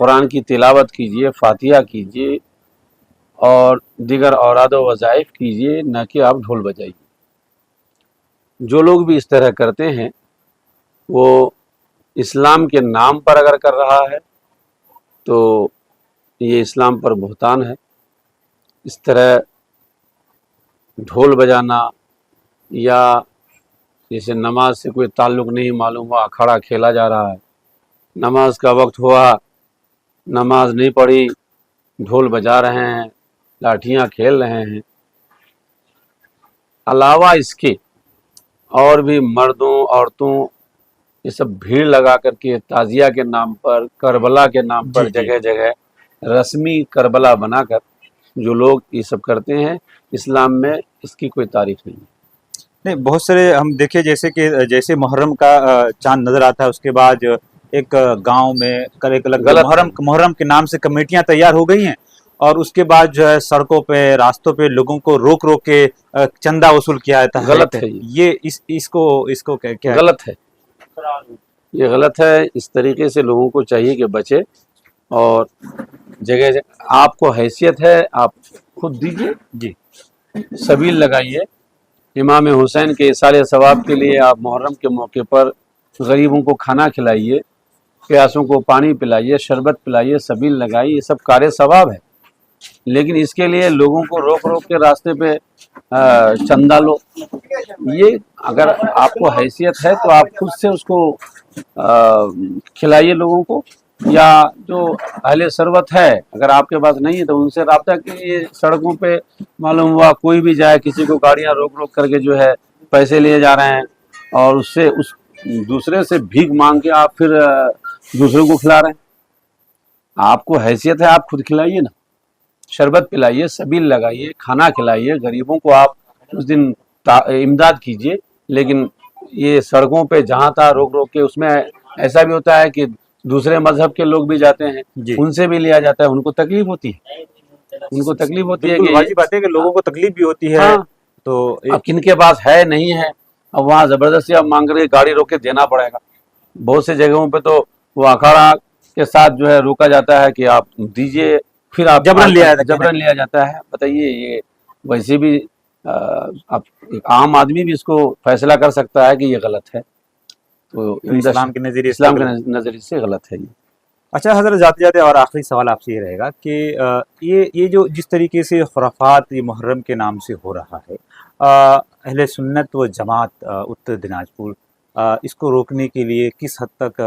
قرآن کی تلاوت کیجئے، فاتحہ کیجئے اور دیگر اوراد و وظائف کیجئے، نہ کہ آپ ڈھول بجائیے۔ جو لوگ بھی اس طرح کرتے ہیں وہ اسلام کے نام پر اگر کر رہا ہے تو یہ اسلام پر بہتان ہے۔ اس طرح ڈھول بجانا یا جیسے نماز سے کوئی تعلق نہیں معلوم ہوا اکھاڑا کھیلا جا رہا ہے، نماز کا وقت ہوا نماز نہیں پڑھی، ڈھول بجا رہے ہیں، لاٹھیاں کھیل رہے ہیں۔ علاوہ اس کے اور بھی مردوں عورتوں یہ سب بھیڑ لگا کر کے تعزیہ کے نام پر، کربلا کے نام پر جگہ جگہ رسمی کربلا بنا کر جو لوگ یہ سب کرتے ہیں، اسلام میں اس کی کوئی تعریف نہیں ہے۔ نہیں، بہت سارے ہم دیکھیں جیسے محرم کا چاند نظر آتا ہے، اس کے بعد ایک گاؤں میں محرم کے نام سے کمیٹیاں تیار ہو گئی ہیں، اور اس کے بعد جو ہے سڑکوں پہ راستوں پہ لوگوں کو روک کے چندہ وصول کیا جاتا ہے۔ غلط ہے یہ اس کو کیا غلط ہے، یہ غلط ہے۔ اس طریقے سے لوگوں کو چاہیے کہ بچے، اور جگہ آپ کو حیثیت ہے آپ خود دیجیے، جی سبیل لگائیے۔ امام حسین کے ایصال ثواب کے لیے آپ محرم کے موقع پر غریبوں کو کھانا کھلائیے، پیاسوں کو پانی پلائیے، شربت پلائیے، سبیل لگائیے، یہ سب کار ثواب ہے۔ لیکن اس کے لیے لوگوں کو روک کے راستے پہ چندہ لو، یہ اگر آپ کو حیثیت ہے تو آپ خود سے اس کو کھلائیے لوگوں کو، یا جو اہل ثروت ہے اگر آپ کے پاس نہیں ہے تو ان سے رابطہ کیجیے۔ سڑکوں پہ معلوم ہوا کوئی بھی جائے، کسی کو گاڑیاں روک کر کے جو ہے پیسے لیے جا رہے ہیں، اور اس دوسرے سے بھیک مانگ کے آپ پھر دوسروں کو کھلا رہے ہیں۔ آپ کو حیثیت ہے آپ خود کھلائیے نا، شربت پلائیے، سبیل لگائیے، کھانا کھلائیے، غریبوں کو آپ اس دن امداد کیجیے۔ لیکن یہ سڑکوں پہ جہاں تھا روک کے، اس میں ایسا بھی ہوتا ہے کہ دوسرے مذہب کے لوگ بھی جاتے ہیں، ان سے بھی لیا جاتا ہے، ان کو تکلیف ہوتی ہے، کہ واجب بات ہے کہ لوگوں کو تکلیف بھی ہوتی ہے۔ تو اب کن کے پاس ہے نہیں ہے، اب وہاں زبردستی اب مانگ رہے گاڑی روک کے دینا پڑے گا۔ بہت سے جگہوں پہ تو وہ اکھاڑا کے ساتھ جو ہے روکا جاتا ہے کہ آپ دیجئے، پھر آپ جبرن لیا جاتا ہے۔ بتائیے، یہ ویسے بھی عام آدمی بھی اس کو فیصلہ کر سکتا ہے کہ یہ غلط ہے، تو اسلام کے نظریے سے غلط ہے یہ۔ اچھا حضرت، جاتے اور آخری سوال آپ سے یہ رہے گا کہ یہ جو جس طریقے سے خرافات یہ محرم کے نام سے ہو رہا ہے، اہل سنت و جماعت اتر دناجپور اس کو روکنے کے لیے کس حد تک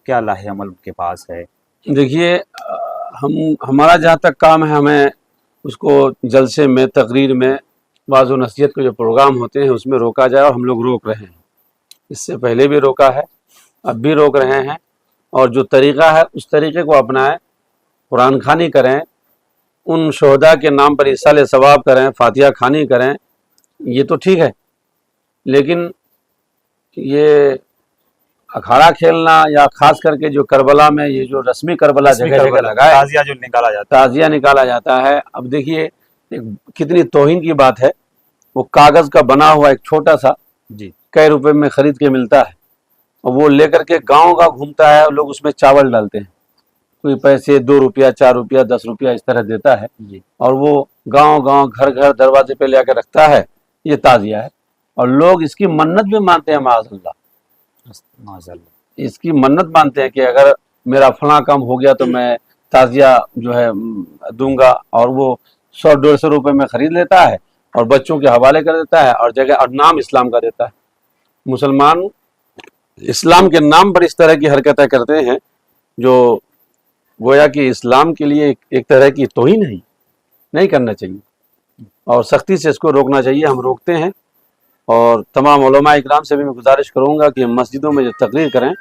کیا لاہ عمل کے پاس ہے؟ دیکھیے، ہمارا جہاں تک کام ہے، ہمیں اس کو جلسے میں، تقریر میں، واعظ و نصیحت کے جو پروگرام ہوتے ہیں اس میں روکا جائے، اور ہم لوگ روک رہے ہیں۔ اس سے پہلے بھی روکا ہے، اب بھی روک رہے ہیں، اور جو طریقہ ہے اس طریقے کو اپنائیں، قرآن خوانی کریں، ان شہداء کے نام پر ایصال ثواب کریں، فاتحہ خوانی کریں، یہ تو ٹھیک ہے۔ لیکن یہ اکھاڑا کھیلنا، یا خاص کر کے جو کربلا میں یہ جو رسمی کربلا جگہ لگائے، تعزیہ نکالا جاتا ہے، اب دیکھیے کتنی توہین کی بات ہے۔ وہ کاغذ کا بنا ہوا ایک چھوٹا سا کئی روپے میں خرید کے ملتا ہے، اور وہ لے کر کے گاؤں گھومتا ہے، لوگ اس میں چاول ڈالتے ہیں، کوئی پیسے 2 روپیہ 4 روپیہ 10 روپیہ اس طرح دیتا ہے، اور وہ گاؤں گھر دروازے پہ لے کے رکھتا ہے۔ یہ تعزیہ ہے، اور لوگ اس کی منت بھی مانتے ہیں، معاذ اللہ اس کی منت مانتے ہیں کہ اگر میرا فلاں کام ہو گیا تو میں تعزیہ جو ہے دوں گا، اور وہ 100-150 روپے میں خرید لیتا ہے اور بچوں کے حوالے کر دیتا ہے، اور نام اسلام کا دیتا ہے۔ مسلمان اسلام کے نام پر اس طرح کی حرکتیں کرتے ہیں جو گویا کہ اسلام کے لیے ایک طرح کی توہین ہے، نہیں کرنا چاہیے، اور سختی سے اس کو روکنا چاہیے۔ ہم روکتے ہیں، اور تمام علماء اکرام سے بھی میں گزارش کروں گا کہ مسجدوں میں جو تقریر کریں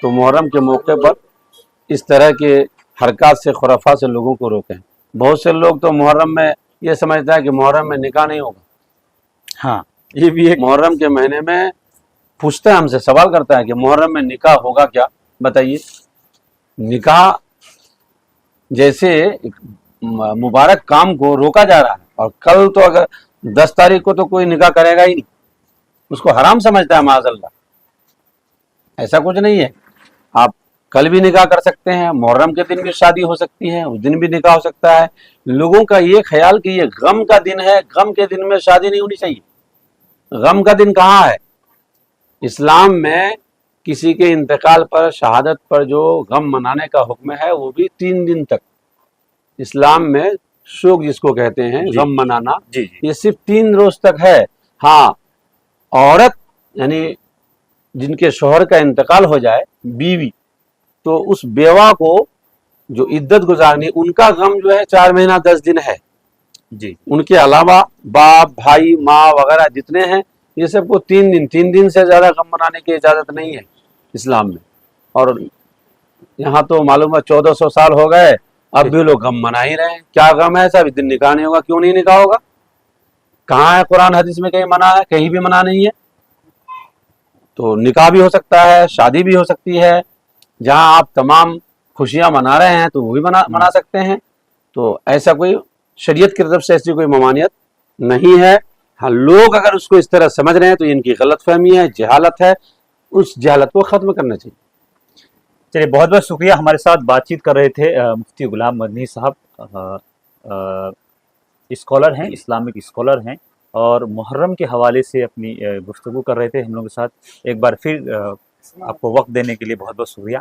تو محرم کے موقع پر اس طرح کے حرکات سے، خرافات سے لوگوں کو روکیں۔ بہت سے لوگ تو محرم میں یہ سمجھتا ہے کہ محرم میں نکاح نہیں ہوگا۔ ہاں، یہ بھی ایک محرم کے مہینے میں پوچھتا ہے، ہم سے سوال کرتا ہے کہ محرم میں نکاح ہوگا کیا؟ بتائیے، نکاح جیسے مبارک کام کو روکا جا رہا ہے، اور کل تو اگر 10 تاریخ کو تو کوئی نکاح کرے گا ہی نہیں، اس کو حرام سمجھتا ہے، معاذ اللہ۔ ایسا کچھ نہیں ہے، آپ کل بھی نکاح کر سکتے ہیں، محرم کے دن بھی شادی ہو سکتی ہے، اس دن بھی نکاح ہو سکتا ہے۔ لوگوں کا یہ خیال کہ یہ غم کا دن ہے، غم کے دن میں شادی نہیں ہونی چاہیے۔ غم کا دن کہاں ہے؟ اسلام میں کسی کے انتقال پر، شہادت پر جو غم منانے کا حکم ہے وہ بھی 3 دن تک۔ اسلام میں شوق جس کو کہتے ہیں، جی غم منانا، جی جی یہ صرف 3 روز تک ہے۔ ہاں، عورت یعنی جن کے شوہر کا انتقال ہو جائے، بیوی، تو اس بیوہ کو جو عدت گزارنی، ان کا غم جو ہے 4 مہینہ 10 دن ہے۔ جی ان کے علاوہ باپ، بھائی، ماں وغیرہ جتنے ہیں، یہ سب کو 3 دن سے زیادہ غم منانے کی اجازت نہیں ہے اسلام میں۔ اور یہاں تو معلوم ہے 1400 سال ہو گئے، اب بھی لوگ غم منا ہی رہے ہیں۔ کیا غم ہے ایسا؟ اس دن نکاح نہیں ہوگا۔ کیوں نہیں نکاح ہوگا؟ کہاں ہے قرآن حدیث میں کہیں منع ہے؟ کہیں بھی منع نہیں ہے۔ تو نکاح بھی ہو سکتا ہے، شادی بھی ہو سکتی ہے، جہاں آپ تمام خوشیاں منا رہے ہیں تو وہ بھی منا سکتے ہیں۔ تو ایسا کوئی شریعت کی طرف سے ایسی کوئی ممانعت نہیں ہے۔ ہاں، لوگ اگر اس کو اس طرح سمجھ رہے ہیں تو ان کی غلط فہمی ہے، جہالت ہے، اس جہالت کو ختم کرنا چاہیے۔ چلیے، بہت بہت شکریہ۔ ہمارے ساتھ بات چیت کر رہے تھے مفتی غلام مدنی صاحب، اسکالر ہیں، اسلامک اسکالر ہیں، اور محرم کے حوالے سے اپنی گفتگو کر رہے تھے ہم لوگوں کے ساتھ۔ ایک بار پھر آپ کو وقت دینے کے لیے بہت بہت شکریہ۔